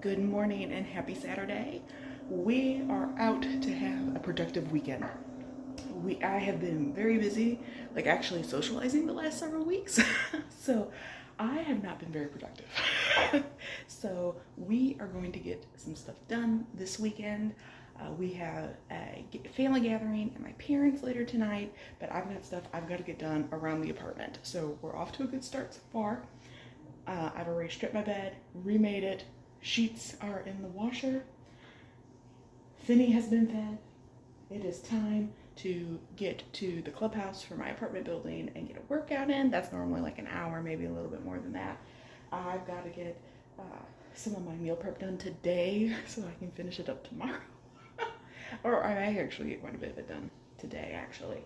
Good morning and happy Saturday. We are out to have a productive weekend. I have been very busy, like actually socializing the last several weeks. So I have not been very productive. So we are going to get some stuff done this weekend. We have a family gathering at my parents' later tonight, but I've got stuff I've got to get done around the apartment. So we're off to a good start so far. I've already stripped my bed, remade it. Sheets are in the washer. Finny has been fed. It is time to get to the clubhouse for my apartment building and get a workout in. That's normally like an hour, maybe a little bit more than that. I've got to get some of my meal prep done today so I can finish it up tomorrow. Or I may actually get quite a bit of it done today, actually.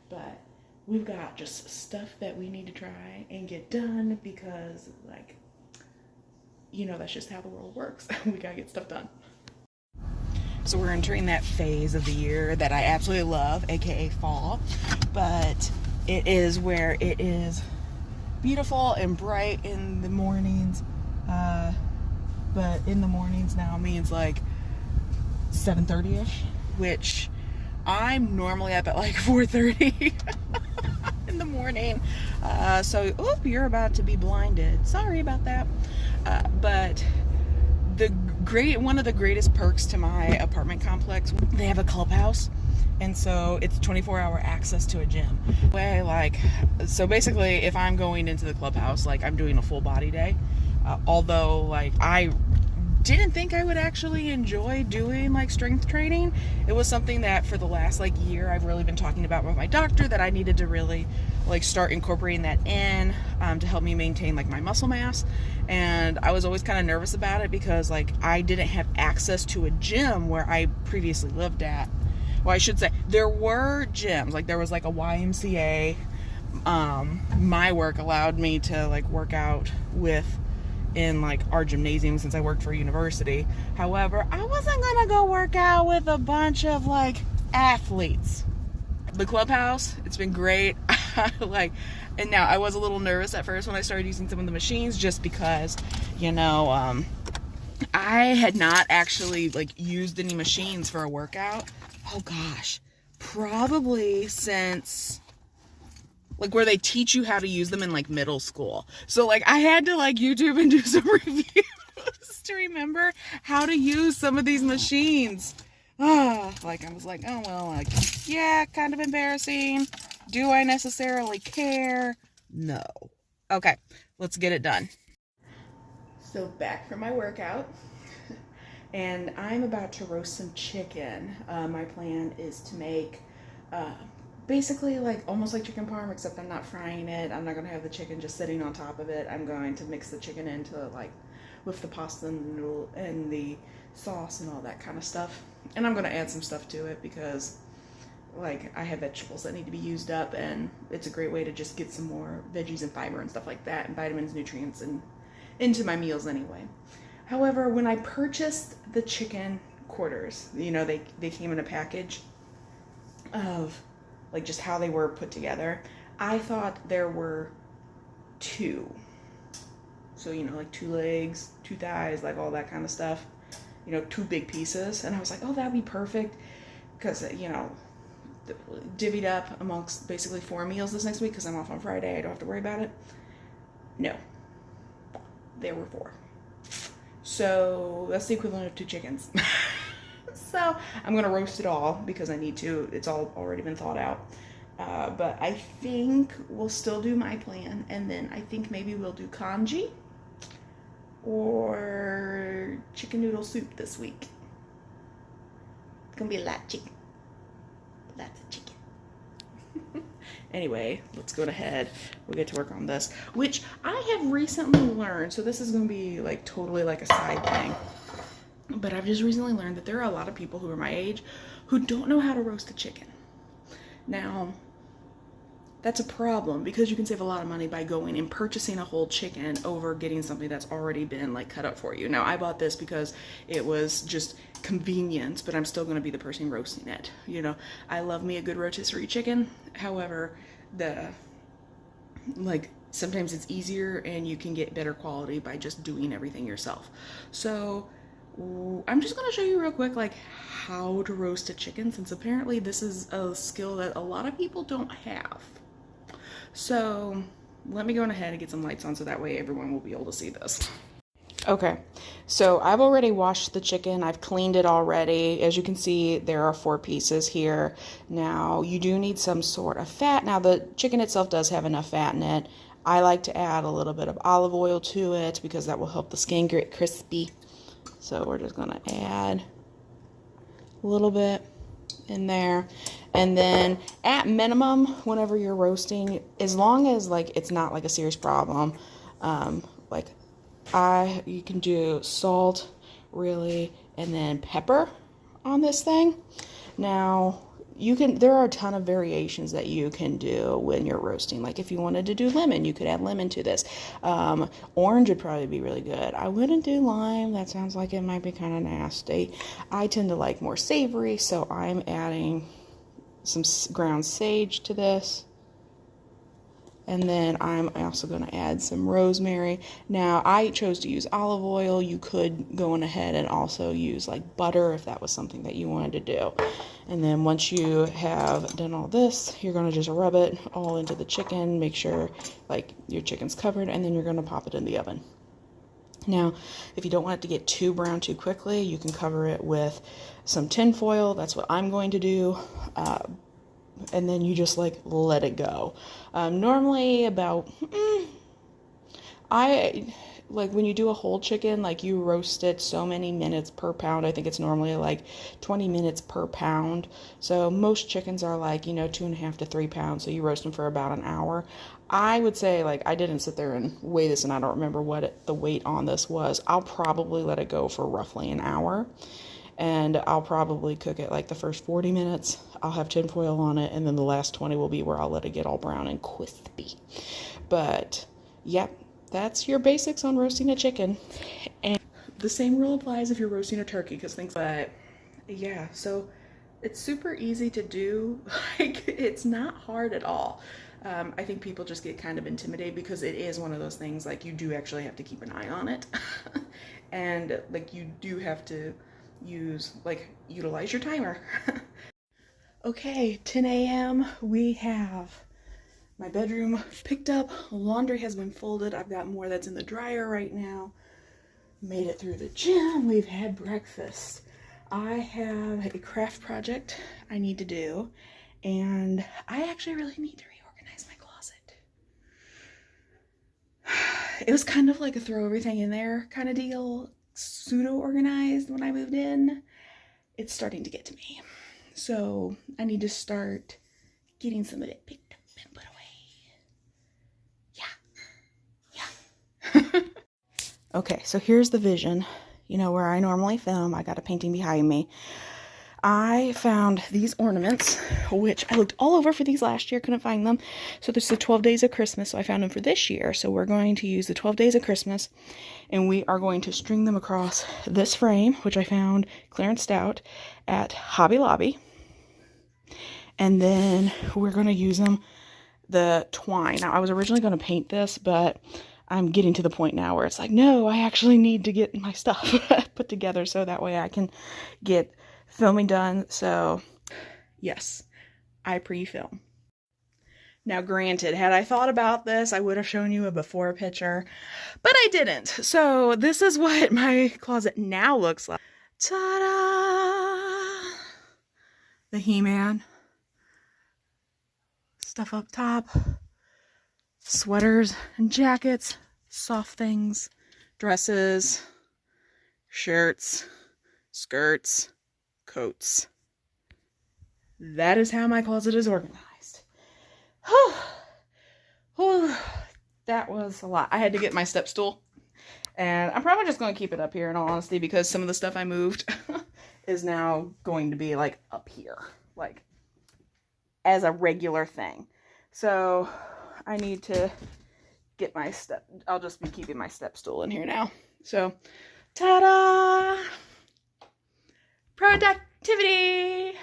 But we've got just stuff that we need to try and get done because, like, you know, that's just how the world works. We gotta get stuff done. So we're entering that phase of the year that I absolutely love, aka fall. But it is where it is beautiful and bright in the mornings. But in the mornings now means like 7:30ish, which I'm normally up at like 4:30 in the morning. So, you're about to be blinded. Sorry about that. But one of the greatest perks to my apartment complex, they have a clubhouse, and so it's 24-hour access to a gym. So basically, if I'm going into the clubhouse, like, I'm doing a full body day. Although, like, I didn't think I would actually enjoy doing like strength training. It was something that for the last like year I've really been talking about with my doctor, that I needed to really like start incorporating that in to help me maintain like my muscle mass. And I was always kind of nervous about it because like I didn't have access to a gym where I previously lived at. Well, I should say there were gyms, like there was like a YMCA. My work allowed me to like work out in like our gymnasium since I worked for a university. However, I wasn't gonna go work out with a bunch of like athletes. The clubhouse, it's been great. And now I was a little nervous at first when I started using some of the machines, just because, I had not actually like used any machines for a workout. Oh gosh, probably since like where they teach you how to use them in like middle school. So like I had to like YouTube and do some reviews to remember how to use some of these machines. Like I was like, oh well, like, yeah, kind of embarrassing. Do I necessarily care? No. Okay, let's get it done. So back from my workout, and I'm about to roast some chicken. My plan is to make basically like almost like chicken parm, except I'm not frying it. I'm not gonna have the chicken just sitting on top of it. I'm going to mix the chicken into like with the pasta and the noodle and the sauce and all that kind of stuff. And I'm gonna add some stuff to it because like I have vegetables that need to be used up, and it's a great way to just get some more veggies and fiber and stuff like that, and vitamins, nutrients, and into my meals anyway. However, when I purchased the chicken quarters, they came in a package of like just how they were put together. I thought there were two. So, like 2 legs, 2 thighs, like all that kind of stuff. 2 big pieces. And I was like, oh, that'd be perfect. Because, divvied up amongst basically 4 meals this next week because I'm off on Friday. I don't have to worry about it. No. There were 4. So that's the equivalent of 2 chickens. So I'm gonna roast it all because I need to. It's all already been thought out. But I think we'll still do my plan, and then I think maybe we'll do congee or chicken noodle soup this week. It's gonna be a lot of chicken. Lots of chicken. Anyway, let's go ahead. We'll get to work on this, which I have recently learned. So this is gonna be like totally like a side thing. But I've just recently learned that there are a lot of people who are my age who don't know how to roast a chicken. Now, that's a problem because you can save a lot of money by going and purchasing a whole chicken over getting something that's already been like cut up for you. Now, I bought this because it was just convenient, but I'm still going to be the person roasting it. I love me a good rotisserie chicken. However, sometimes it's easier and you can get better quality by just doing everything yourself. So I'm just gonna show you real quick like how to roast a chicken, since apparently this is a skill that a lot of people don't have. So let me go on ahead and get some lights on so that way everyone will be able to see this. Okay, so I've already washed the chicken. I've cleaned it already. As you can see, there are 4 pieces here. Now, you do need some sort of fat. Now, the chicken itself does have enough fat in it. I like to add a little bit of olive oil to it because that will help the skin get crispy. So we're just gonna add a little bit in there. And then at minimum, whenever you're roasting, as long as like it's not like a serious problem, like you can do salt, really, and then pepper on this thing. Now, there are a ton of variations that you can do when you're roasting. Like if you wanted to do lemon, you could add lemon to this. Orange would probably be really good. I wouldn't do lime. That sounds like it might be kind of nasty. I tend to like more savory, so I'm adding some ground sage to this. And then I'm also going to add some rosemary. Now, I chose to use olive oil. You could go on ahead and also use like butter if that was something that you wanted to do. And then once you have done all this, you're going to just rub it all into the chicken. Make sure like your chicken's covered, and then you're going to pop it in the oven. Now, if you don't want it to get too brown too quickly, you can cover it with some tin foil. That's what I'm going to do. And then you just like let it go. Normally about, when you do a whole chicken, like you roast it so many minutes per pound. I think it's normally like 20 minutes per pound. So most chickens are like, 2.5 to 3 pounds. So you roast them for about an hour. I would say, like, I didn't sit there and weigh this, and I don't remember what the weight on this was. I'll probably let it go for roughly an hour. And I'll probably cook it like the first 40 minutes. I'll have tin foil on it, and then the last 20 will be where I'll let it get all brown and crispy. But, yep, that's your basics on roasting a chicken. And the same rule applies if you're roasting a turkey, because but yeah, so it's super easy to do. Like, it's not hard at all. I think people just get kind of intimidated because it is one of those things, like, you do actually have to keep an eye on it. And, like, you do have to utilize your timer. Okay, 10 a.m. We have my bedroom picked up. Laundry has been folded. I've got more that's in the dryer right now. Made it through the gym. We've had breakfast. I have a craft project I need to do, and I actually really need to reorganize my closet. It was kind of like a throw everything in there kind of deal. Pseudo organized when I moved in. It's starting to get to me. So I need to start getting some of it picked up and put away. Yeah. Okay, so here's the vision. Where I normally film. I got a painting behind me. I found these ornaments, which I looked all over for these last year, couldn't find them. So this is the 12 Days of Christmas, so I found them for this year. So we're going to use the 12 Days of Christmas, and we are going to string them across this frame, which I found clearanced out at Hobby Lobby. And then we're going to use the twine. Now, I was originally going to paint this, but I'm getting to the point now where it's like, no, I actually need to get my stuff put together so that way I can get filming done. So yes, I pre-film. Now granted, had I thought about this, I would have shown you a before picture, but I didn't. So this is what my closet now looks like. Ta-da! The He-Man stuff up top, sweaters and jackets, soft things, dresses, shirts, skirts, coats. That is how my closet is organized. That was a lot. I had to get my step stool, and I'm probably just going to keep it up here in all honesty, because some of the stuff I moved is now going to be like up here, like as a regular thing. So I need to get my I'll just be keeping my step stool in here now. So ta-da! Productivity!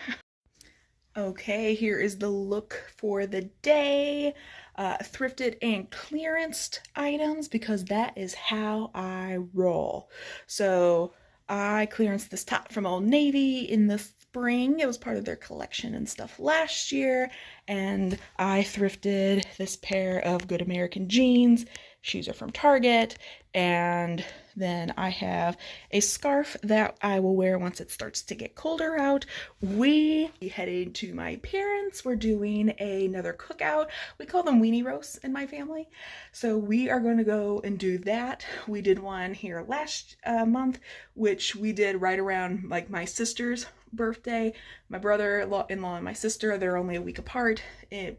Okay, here is the look for the day. Thrifted and clearanced items, because that is how I roll. So I clearanced this top from Old Navy in the spring. It was part of their collection and stuff last year. And I thrifted this pair of Good American jeans. Shoes are from Target. And then I have a scarf that I will wear once it starts to get colder out. We headed to my parents. We're doing another cookout. We call them weenie roasts in my family. So we are going to go and do that. We did one here last month, which we did right around like my sister's birthday. My brother-in-law and my sister, they're only a week apart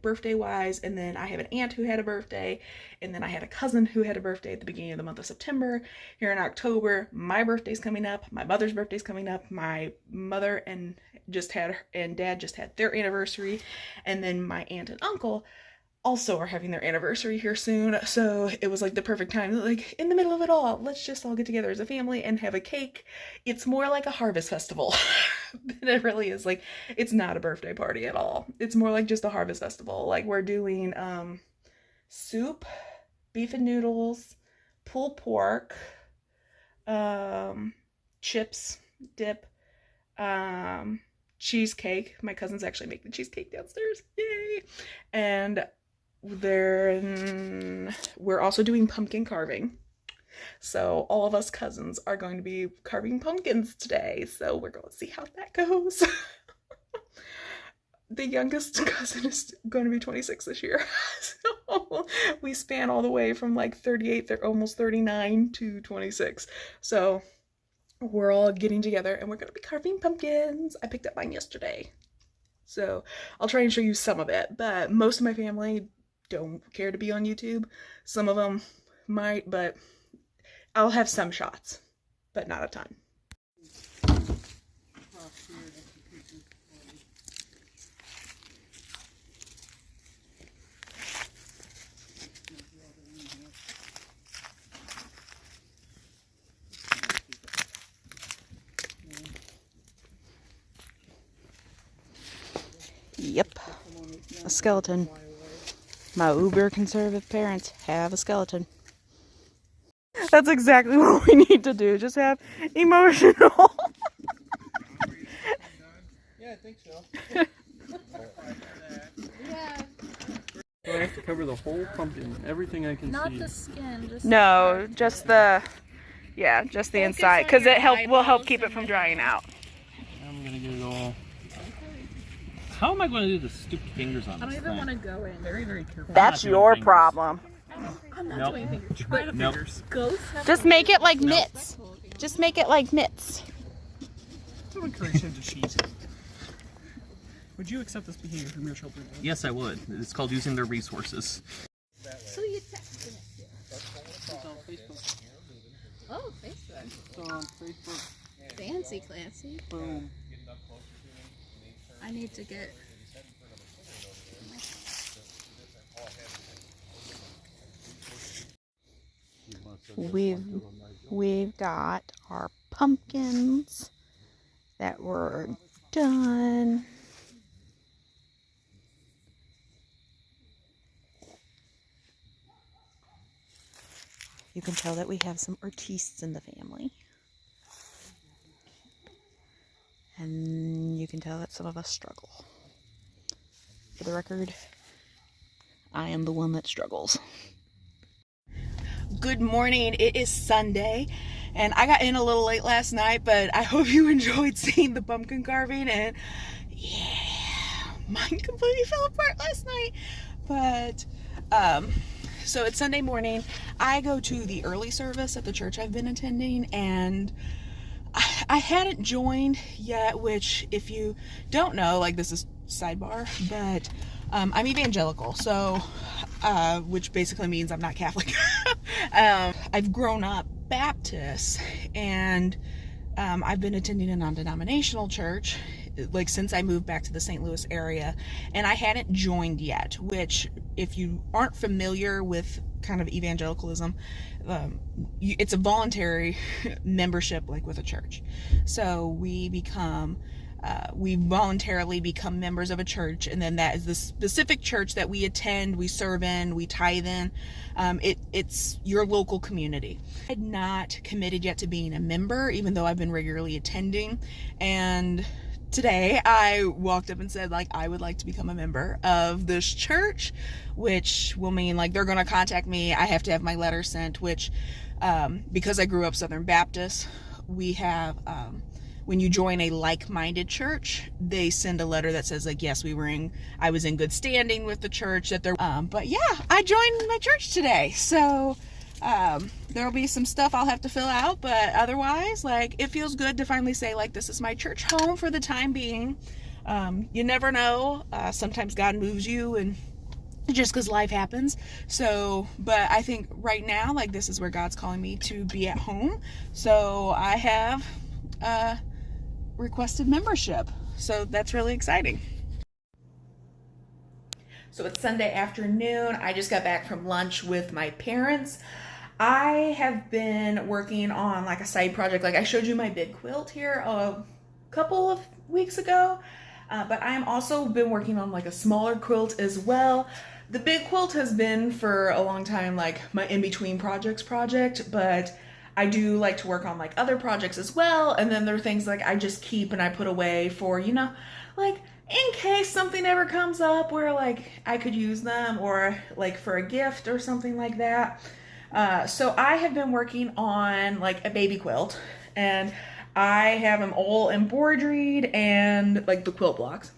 birthday wise, and then I have an aunt who had a birthday, and then I had a cousin who had a birthday at the beginning of the month of September. Here in October, my birthday's coming up, my mother's birthday's coming up, my mother and dad just had their anniversary, and then my aunt and uncle also are having their anniversary here soon. So it was like the perfect time, like in the middle of it all, let's just all get together as a family and have a cake. It's more like a harvest festival than it really is. Like, it's not a birthday party at all. It's more like just a harvest festival. Like, we're doing soup, beef and noodles, pulled pork, chips, dip, cheesecake. My cousins actually make the cheesecake downstairs. Yay! And we're also doing pumpkin carving. So all of us cousins are going to be carving pumpkins today. So we're going to see how that goes. The youngest cousin is going to be 26 this year. So we span all the way from like 38, they're almost 39 to 26. So we're all getting together and we're going to be carving pumpkins. I picked up mine yesterday. So I'll try and show you some of it, but most of my family don't care to be on YouTube. Some of them might, but I'll have some shots, but not a ton. Yep, a skeleton. My uber conservative parents have a skeleton. That's exactly what we need to do. Just have emotional. Yeah, I think so. Yeah. So I have to cover the whole pumpkin, everything I can see. Not the skin, just No, just the, yeah, just the inside, because it will help keep it from drying out. I'm gonna get it all. How am I going to do the stupid fingers on this I don't even thing? want to go in. Very, very careful. That's your problem. I'm not doing fingers. Try the fingers. Ghosts have Just make it like mitts. Just make it like mitts. To encourage him to cheat. Would you accept this behavior from your children? Yes, I would. It's called using their resources. So you texted it. It's on Facebook. Oh, Facebook. It's on Facebook. Fancy Clancy. Boom. I need to get... We've got our pumpkins that were done. You can tell that we have some artistes in the family. And you can tell that some of us struggle. For the record, I am the one that struggles. Good morning. It is Sunday, and I got in a little late last night, but I hope you enjoyed seeing the pumpkin carving, and yeah, mine completely fell apart last night. But, so it's Sunday morning. I go to the early service at the church I've been attending, and I hadn't joined yet, which if you don't know, like this is sidebar, but I'm evangelical, so which basically means I'm not Catholic. I've grown up Baptist, and I've been attending a non-denominational church like since I moved back to the St. Louis area, and I hadn't joined yet, which if you aren't familiar with kind of evangelicalism, it's a voluntary membership like with a church. So we become we voluntarily become members of a church, and then that is the specific church that we attend, we serve in, we tithe in. It's your local community. I had not committed yet to being a member, even though I've been regularly attending. And today I walked up and said, like, I would like to become a member of this church, which will mean, like, they're going to contact me. I have to have my letter sent, which, because I grew up Southern Baptist, we have, when you join a like-minded church, they send a letter that says, like, yes, I was in good standing with the church, that they're, but yeah, I joined my church today. So, there'll be some stuff I'll have to fill out, but otherwise, like, it feels good to finally say, like, this is my church home for the time being. You never know. Sometimes God moves you, and just because life happens. So, but I think right now, like, this is where God's calling me to be at home. So I have, requested membership. So that's really exciting. So it's Sunday afternoon. I just got back from lunch with my parents. I have been working on, like, a side project. Like, I showed you my big quilt here a couple of weeks ago, but I'm also been working on, like, a smaller quilt as well. The big quilt has been for a long time, like, my in-between projects project, but I do like to work on, like, other projects as well. And then there are things, like, I just keep and I put away for, you know, like, in case something ever comes up where, like, I could use them, or, like, for a gift or something like that. So I have been working on, like, a baby quilt, and I have them all embroidered and, like, the quilt blocks.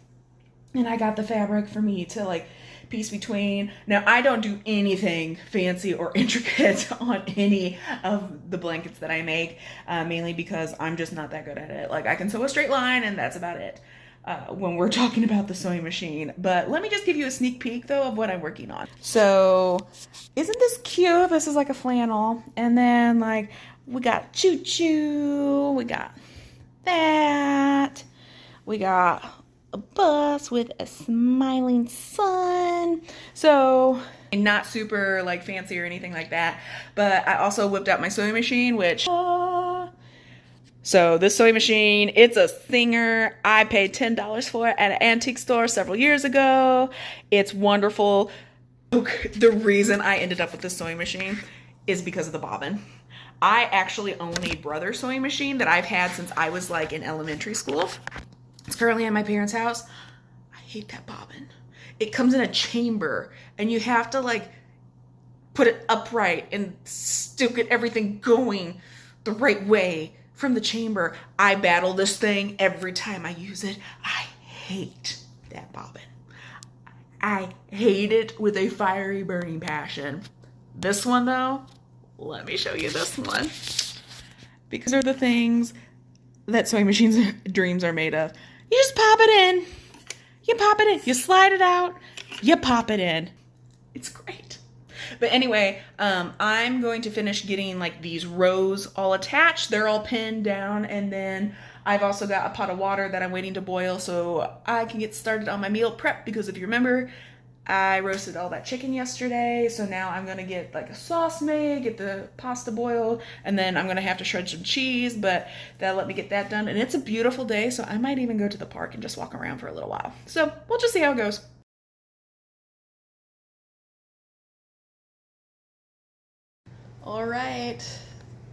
And I got the fabric for me to, like, piece between. Now, I don't do anything fancy or intricate on any of the blankets that I make, mainly because I'm just not that good at it. Like, I can sew a straight line, and that's about it when we're talking about the sewing machine. But let me just give you a sneak peek, though, of what I'm working on. So, isn't this cute? This is like a flannel. And then, like, we got choo-choo. We got that. We got a bus with a smiling sun. So, not super, like, fancy or anything like that, but I also whipped out my sewing machine, which so this sewing machine, it's a Singer. I paid $10 for it at an antique store several years ago. It's wonderful. The reason I ended up with this sewing machine is because of the bobbin. I actually own a brother sewing machine that I've had since I was, like, in elementary school. It's currently at my parents' house. I hate that bobbin. It comes in a chamber, and you have to, like, put it upright and still get everything going the right way from the chamber. I battle this thing every time I use it. I hate that bobbin. I hate it with a fiery, burning passion. This one, though, let me show you this one. Because they're the things that sewing machines' dreams are made of. You just pop it in. You pop it in. You slide it out. You pop it in. It's great. But anyway, I'm going to finish getting, like, these rows all attached. They're all pinned down. And then I've also got a pot of water that I'm waiting to boil so I can get started on my meal prep. Because if you remember, I roasted all that chicken yesterday, so now I'm gonna get, like, a sauce made, get the pasta boiled, and then I'm gonna have to shred some cheese, but that'll let me get that done. And it's a beautiful day, so I might even go to the park and just walk around for a little while. So we'll just see how it goes. All right,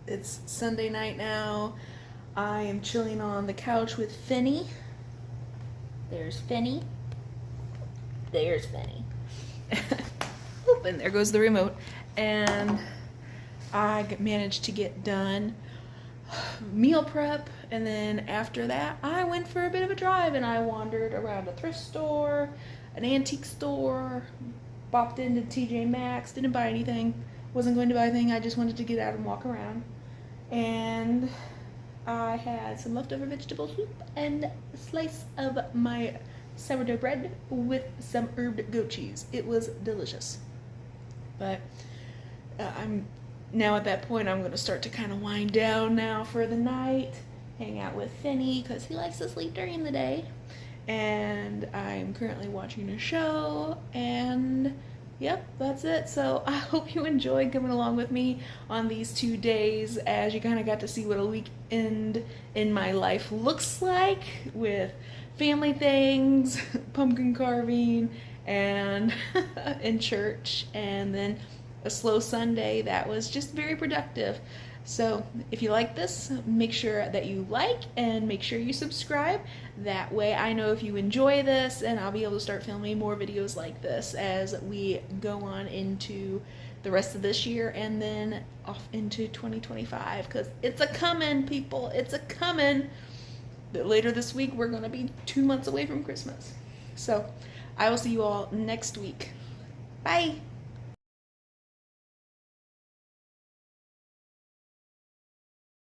it's Sunday night now. I am chilling on the couch with Finny. There's Finny. There's Finny. Oop, and there goes the remote. And I managed to get done meal prep, and then after that I went for a bit of a drive, and I wandered around a thrift store, an antique store, bopped into TJ Maxx, didn't buy anything, wasn't going to buy anything, I just wanted to get out and walk around. And I had some leftover vegetable soup and a slice of my sourdough bread with some herbed goat cheese. It was delicious. But I'm now at that point, I'm going to start to kind of wind down now for the night, hang out with Finny because he likes to sleep during the day. And I'm currently watching a show, and yep, that's it. So I hope you enjoyed coming along with me on these 2 days as you kind of got to see what a weekend in my life looks like with family things, pumpkin carving, and in church, and then a slow Sunday that was just very productive. So if you like this, make sure that you like and make sure you subscribe. That way I know if you enjoy this, and I'll be able to start filming more videos like this as we go on into the rest of this year and then off into 2025, because it's a coming, people. It's a coming. Later this week we're going to be 2 months away from Christmas. So I will see you all next week. Bye.